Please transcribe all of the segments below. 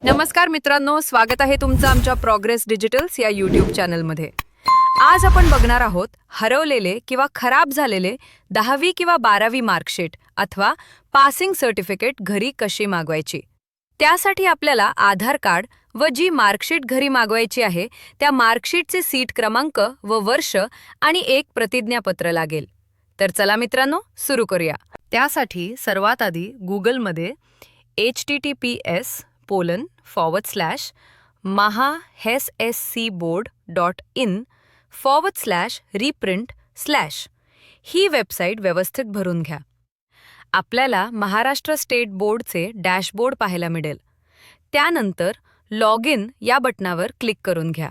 नमस्कार मित्रांनो, स्वागत आहे तुमचं आमच्या प्रोग्रेस डिजिटल्स या यूट्यूब चॅनलमध्ये. आज आपण बघणार आहोत हरवलेले किंवा खराब झालेले 10वी किंवा 12वी मार्कशीट अथवा पासिंग सर्टिफिकेट घरी कशी मागवायची. त्यासाठी आपल्याला आधार कार्ड व जी मार्कशीट घरी मागवायची आहे त्या मार्कशीटचे सीट क्रमांक व वर्ष आणि एक प्रतिज्ञापत्र लागेल. तर चला मित्रांनो, सुरू करूया. त्यासाठी सर्वात आधी गुगलमध्ये https://mahashscboard.in/reprint/ ही वेबसाईट व्यवस्थित भरून घ्या. आपल्याला महाराष्ट्र स्टेट बोर्डचे डॅशबोर्ड पाहायला मिळेल. त्यानंतर लॉग इन या बटनावर क्लिक करून घ्या.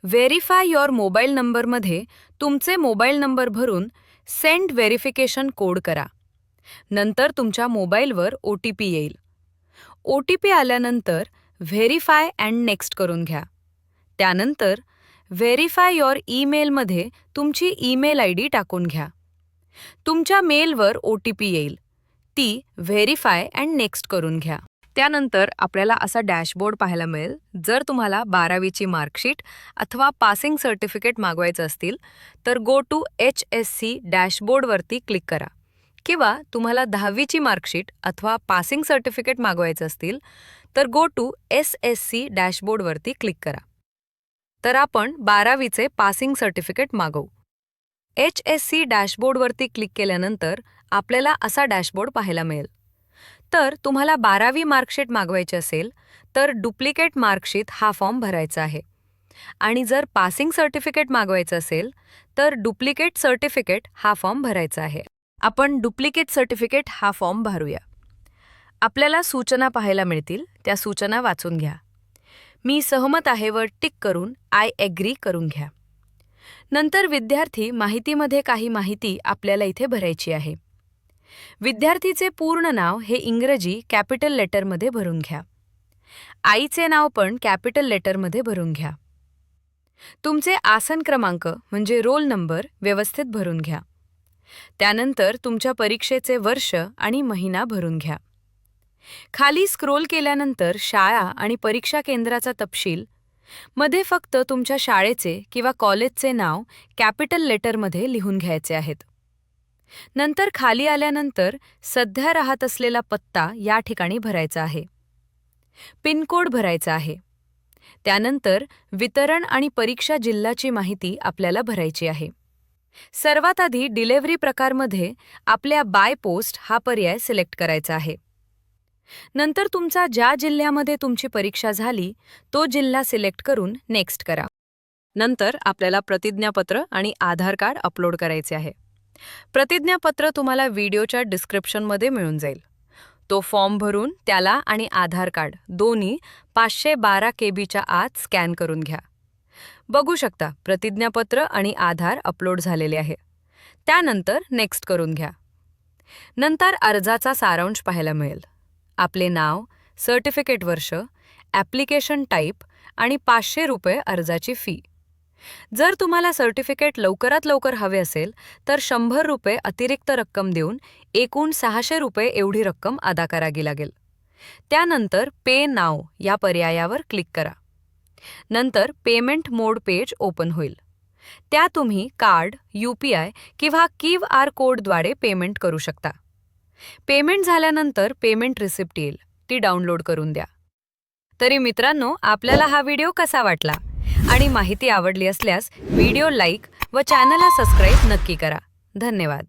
व्हेरीफाय युअर मोबाईल नंबरमध्ये तुमचे मोबाईल नंबर भरून सेंड व्हेरिफिकेशन कोड करा. नंतर तुमच्या मोबाईलवर OTP येईल. OTP आल्यानंतर व्हेरीफाय अँड नेक्स्ट करून घ्या. त्यानंतर व्हेरीफाय युअर ईमेलमध्ये तुमची ईमेल ID टाकून घ्या. तुमच्या मेलवर OTP येईल. ती व्हेरीफाय अँड नेक्स्ट करून घ्या. त्यानंतर आपल्याला असा डॅशबोर्ड पाहायला मिळेल. जर तुम्हाला 12वीची मार्कशीट अथवा पासिंग सर्टिफिकेट मागवायचं असतील तर गो टू HSC डॅशबोर्डवरती क्लिक करा. किंवा तुम्हाला 10वीची मार्कशीट अथवा पासिंग सर्टिफिकेट मागवायचं असतील तर गो टू SSC डॅशबोर्डवरती क्लिक करा. तर आपण 12वीचे पासिंग सर्टिफिकेट मागवू. HSC डॅशबोर्डवरती क्लिक केल्यानंतर आपल्याला असा डॅशबोर्ड पाहायला मिळेल. तर तुम्हाला 12वी मार्कशीट मागवायची असेल तर डुप्लिकेट मार्कशीट हा फॉर्म भरायचा आहे. आणि जर पासिंग सर्टिफिकेट मागवायचं असेल तर डुप्लिकेट सर्टिफिकेट हा फॉर्म भरायचा आहे. आपण डुप्लिकेट सर्टिफिकेट हा फॉर्म भरूया. आपल्याला सूचना पाहायला मिळतील, त्या सूचना वाचून घ्या. मी सहमत आहे वर टिक करून आय एग्री करून घ्या. नंतर विद्यार्थी माहितीमध्ये काही माहिती आपल्याला इथे भरायची आहे. विद्यार्थीचे पूर्ण नाव हे इंग्रजी कॅपिटल लेटरमध्ये भरून घ्या. आईचे नाव पण कॅपिटल लेटरमध्ये भरून घ्या. तुमचे आसन क्रमांक म्हणजे रोल नंबर व्यवस्थित भरून घ्या. त्यानंतर तुमच्या परीक्षेचे वर्ष आणि महिना भरून घ्या. खाली स्क्रोल केल्यानंतर शाळा आणि परीक्षा केंद्राचा तपशील मध्ये फक्त तुमच्या शाळेचे किंवा कॉलेजचे नाव कॅपिटल लेटरमध्ये लिहून घ्यायचे आहेत. नंतर खाली आल्यानंतर सध्या राहत असलेला पत्ता या ठिकाणी भरायचा आहे. पिनकोड भरायचा आहे. त्यानंतर वितरण आणि परीक्षा जिल्ह्याची माहिती आपल्याला भरायची आहे. सर्वात आधी डिलिव्हरी प्रकारमध्ये आपल्या बाय पोस्ट हा पर्याय सिलेक्ट करायचा आहे. नंतर तुमचा ज्या जिल्ह्यामध्ये तुमची परीक्षा झाली तो जिल्हा सिलेक्ट करून नेक्स्ट करा. नंतर आपल्याला प्रतिज्ञापत्र आणि आधार कार्ड अपलोड करायचे आहे. प्रतिज्ञापत्र तुम्हाला व्हिडिओच्या डिस्क्रिप्शनमध्ये मिळून जाईल. तो फॉर्म भरून त्याला आणि आधार कार्ड दोन्ही 512 KB आत स्कॅन करून घ्या. बघू शकता प्रतिज्ञापत्र आणि आधार अपलोड झालेले आहे. त्यानंतर नेक्स्ट करून घ्या. नंतर अर्जाचा सारांश पाहायला मिळेल. आपले नाव, सर्टिफिकेट वर्ष, ॲप्लिकेशन टाईप आणि ₹500 अर्जाची फी. जर तुम्हाला सर्टिफिकेट लवकरात लवकर हवे असेल तर ₹100 अतिरिक्त रक्कम देऊन एकूण ₹600 एवढी रक्कम अदा करावी लागेल. त्यानंतर पे नाव या पर्यायावर क्लिक करा. नंतर पेमेंट मोड पेज ओपन होईल. त्या तुम्ही कार्ड, UPI किंवा QR कोडद्वारे पेमेंट करू शकता. पेमेंट झाल्यानंतर पेमेंट रिसिप्ट येईल, ती डाउनलोड करून द्या. तरी मित्रांनो, आपल्याला हा व्हिडिओ कसा वाटला आणि माहिती आवडली असल्यास व्हिडिओ लाईक व चॅनलला सबस्क्राईब नक्की करा. धन्यवाद.